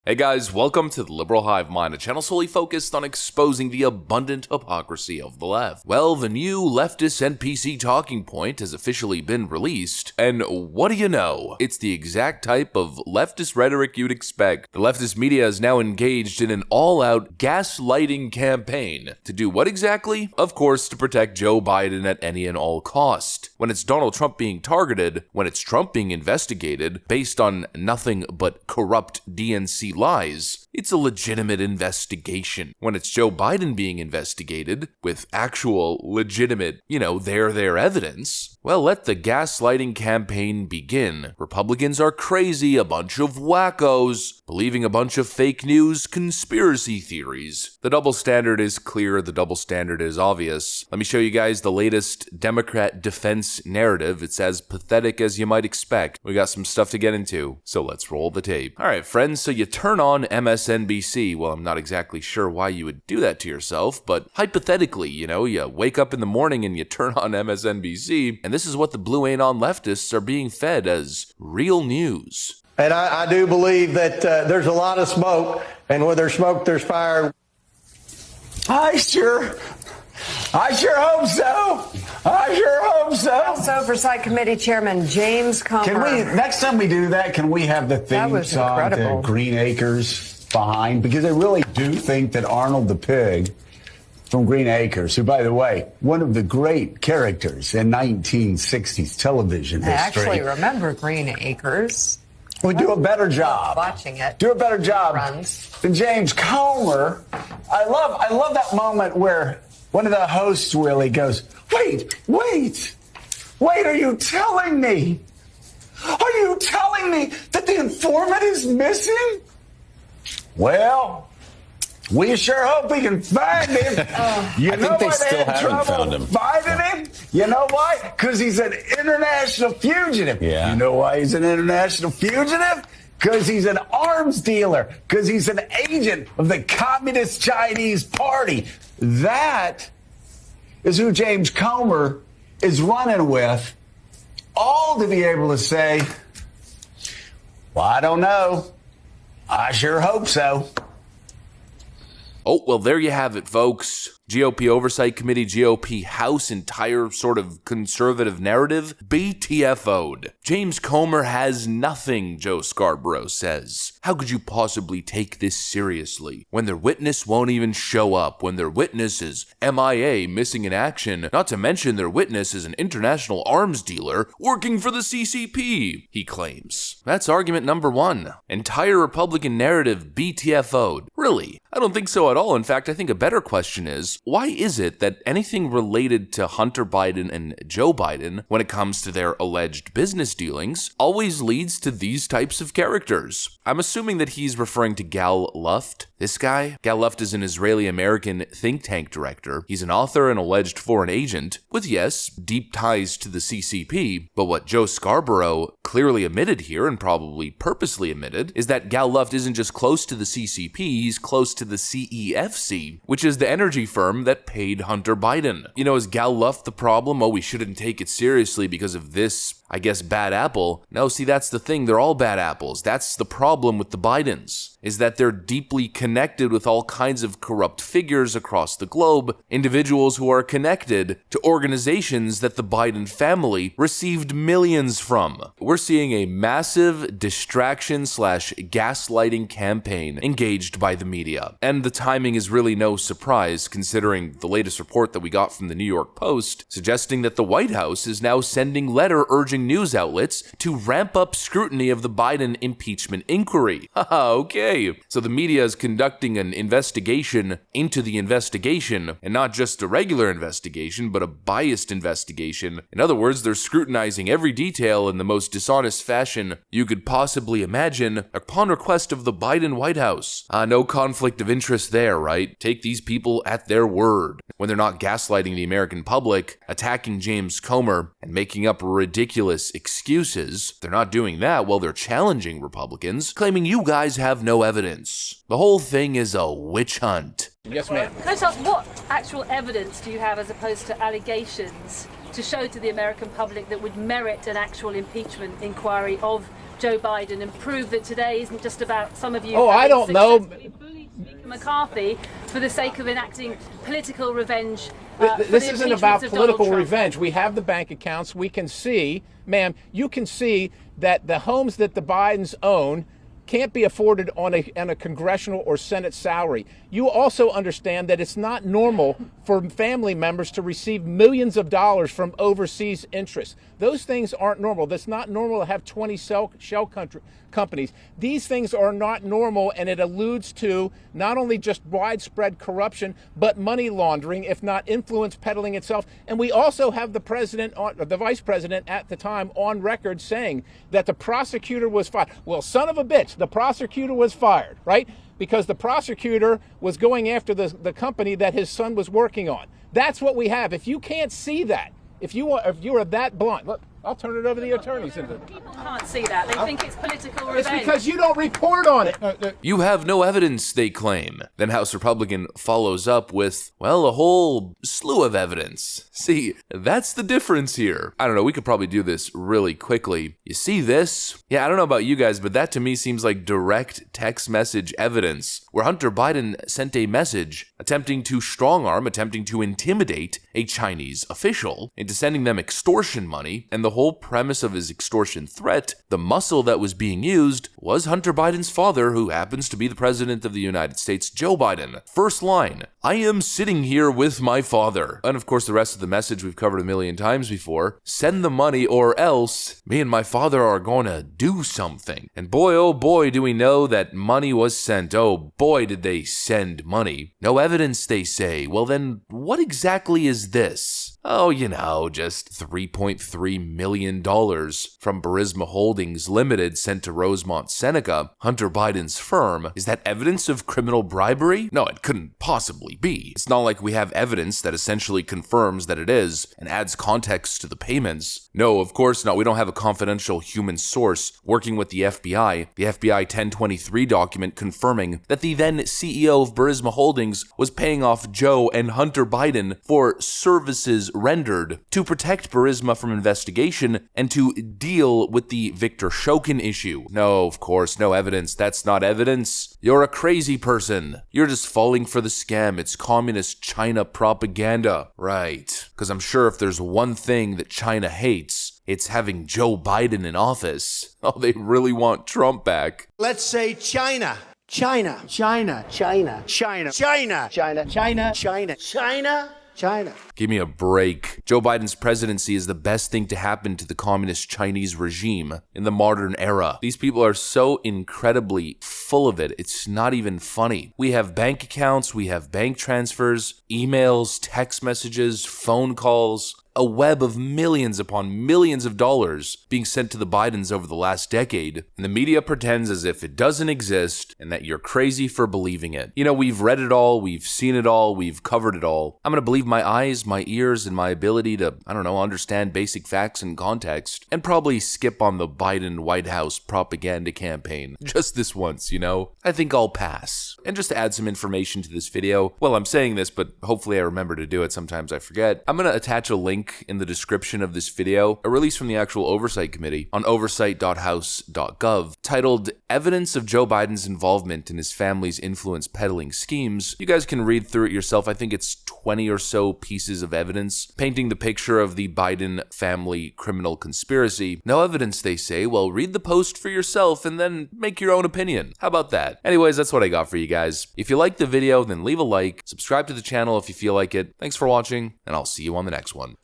Hey guys, welcome to the Liberal Hive Mind, a channel solely focused on exposing the abundant hypocrisy of the left. Well, the new leftist NPC talking point has officially been released, and what do you know? It's the exact type of leftist rhetoric you'd expect. The leftist media is now engaged in an all-out gaslighting campaign. To do what exactly? Of course, to protect Joe Biden at any and all cost. When it's Donald Trump being targeted, when it's Trump being investigated, based on nothing but corrupt DNC lies, it's a legitimate investigation. When it's Joe Biden being investigated with actual legitimate, their evidence, well, let the gaslighting campaign begin. Republicans are crazy, a bunch of wackos, believing a bunch of fake news conspiracy theories. The double standard is clear, the double standard is obvious. Let me show you guys the latest Democrat defense narrative. It's as pathetic as you might expect. We got some stuff to get into, so let's roll the tape. All right, friends, so you turn on MSNBC. Well, I'm not exactly sure why you would do that to yourself, but hypothetically, you wake up in the morning and you turn on MSNBC, and this is what the Blue Ain't On leftists are being fed as real news. And I do believe that there's a lot of smoke, and where there's smoke, there's fire. I sure hope so. House Oversight Committee Chairman James Comer. Can we, next time we do that, can we have the theme song to Green Acres behind? Because I really do think that Arnold the Pig from Green Acres, who, by the way, one of the great characters in 1960s television history. I actually remember Green Acres. Would do a better job. Watching it. Do a better job Runs. than James Comer. I love that moment where one of the hosts, Willie, goes, wait, are you telling me that the informant is missing? Well, we sure hope we can find him. I think they still haven't found him. Finding him? You know why? Because he's an international fugitive. Yeah. You know why he's an international fugitive? Because he's an arms dealer. Because he's an agent of the Communist Chinese Party. That is who James Comer is running with. All to be able to say, well, I don't know. I sure hope so. Oh, well, there you have it, folks. GOP Oversight Committee, GOP House, entire sort of conservative narrative, BTFO'd. James Comer has nothing, Joe Scarborough says. How could you possibly take this seriously when their witness won't even show up, when their witness is MIA, missing in action, not to mention their witness is an international arms dealer working for the CCP, he claims. That's argument number one. Entire Republican narrative BTFO'd. Really? I don't think so at all. In fact, I think a better question is, why is it that anything related to Hunter Biden and Joe Biden, when it comes to their alleged business dealings, always leads to these types of characters? I'm assuming that he's referring to Gal Luft. This guy? Gal Luft is an Israeli-American think tank director. He's an author and alleged foreign agent, with, yes, deep ties to the CCP, but what Joe Scarborough clearly admitted here, and probably purposely admitted, is that Gal Luft isn't just close to the CCP, he's close to the CEFC, which is the energy firm that paid Hunter Biden. Is Gal Luft the problem? Oh, we shouldn't take it seriously because of this, I guess, bad apple. No, see, that's the thing. They're all bad apples. That's the problem with the Bidens, is that they're deeply connected with all kinds of corrupt figures across the globe, individuals who are connected to organizations that the Biden family received millions from. We're seeing a massive distraction/gaslighting campaign engaged by the media. And the timing is really no surprise, considering the latest report that we got from the New York Post, suggesting that the White House is now sending letter urging news outlets to ramp up scrutiny of the Biden impeachment inquiry. Haha, okay. So the media is conducting an investigation into the investigation, and not just a regular investigation, but a biased investigation. In other words, they're scrutinizing every detail in the most dishonest fashion you could possibly imagine upon request of the Biden White House. No conflict of interest there, right? Take these people at their word. When they're not gaslighting the American public, attacking James Comer, and making up ridiculous excuses, they're not doing that while they're challenging Republicans, claiming you guys have no evidence. The whole thing is a witch hunt. Yes, ma'am. Can I just ask, what actual evidence do you have as opposed to allegations to show to the American public that would merit an actual impeachment inquiry of Joe Biden and prove that today isn't just about some of you. Oh, I don't know. Bully Speaker McCarthy for the sake of enacting political revenge. This isn't about political revenge. We have the bank accounts. We can see, ma'am, you can see that the homes that the Bidens own can't be afforded on a congressional or Senate salary. You also understand that it's not normal for family members to receive millions of dollars from overseas interests. Those things aren't normal. That's not normal to have 20 shell companies. These things are not normal, and it alludes to not only just widespread corruption, but money laundering, if not influence peddling itself. And we also have the vice president at the time on record saying that the prosecutor was fired. Well, son of a bitch, the prosecutor was fired, right? Because the prosecutor was going after the company that his son was working on. That's what we have. If you can't see that, if you are that blind, look, I'll turn it over to the attorneys. People can't see that. They think it's political revenge. It's because you don't report on it. You have no evidence, they claim. Then House Republican follows up with, well, a whole slew of evidence. See, that's the difference here. I don't know, we could probably do this really quickly. You see this? Yeah, I don't know about you guys, but that to me seems like direct text message evidence, where Hunter Biden sent a message attempting to strong-arm, attempting to intimidate a Chinese official into sending them extortion money, and the whole premise of his extortion threat, the muscle that was being used, was Hunter Biden's father, who happens to be the president of the United States, Joe Biden. First line, I am sitting here with my father. And of course, the rest of the message we've covered a million times before. Send the money or else me and my father are gonna do something. And boy, oh boy, do we know that money was sent. Oh boy, did they send money. No evidence, they say. Well then, what exactly is this? Oh, you know, just $3.3 million from Burisma Holdings Limited sent to Rosemont Seneca, Hunter Biden's firm. Is that evidence of criminal bribery? No, it couldn't possibly be. It's not like we have evidence that essentially confirms that it is and adds context to the payments. No, of course not. We don't have a confidential human source working with the FBI. The FBI 1023 document confirming that the then CEO of Burisma Holdings was paying off Joe and Hunter Biden for services rendered to protect Burisma from investigation and to deal with the Victor Shokin issue. No, of course, no evidence. That's not evidence. You're a crazy person. You're just falling for the scam. It's communist China propaganda. Right. Because I'm sure if there's one thing that China hates, it's having Joe Biden in office. Oh, they really want Trump back. Let's say China. China. China. China. China. China. China. China. China. China. China. Give me a break. Joe Biden's presidency is the best thing to happen to the communist Chinese regime in the modern era. These people are so incredibly full of it, it's not even funny. We have bank accounts, we have bank transfers, emails, text messages, phone calls, a web of millions upon millions of dollars being sent to the Bidens over the last decade, and the media pretends as if it doesn't exist and that you're crazy for believing it. You know, we've read it all, we've seen it all, we've covered it all. I'm gonna believe my eyes, my ears, and my ability to, understand basic facts and context, and probably skip on the Biden White House propaganda campaign. Just this once, you know? I think I'll pass. And just to add some information to this video, well, I'm saying this, but hopefully I remember to do it, sometimes I forget. I'm gonna attach a link in the description of this video, a release from the actual Oversight Committee on oversight.house.gov titled Evidence of Joe Biden's Involvement in His Family's Influence Peddling Schemes. You guys can read through it yourself. I think it's 20 or so pieces of evidence painting the picture of the Biden family criminal conspiracy. No evidence, they say. Well, read the post for yourself and then make your own opinion. How about that? Anyways, that's what I got for you guys. If you liked the video, then leave a like, subscribe to the channel if you feel like it. Thanks for watching, and I'll see you on the next one.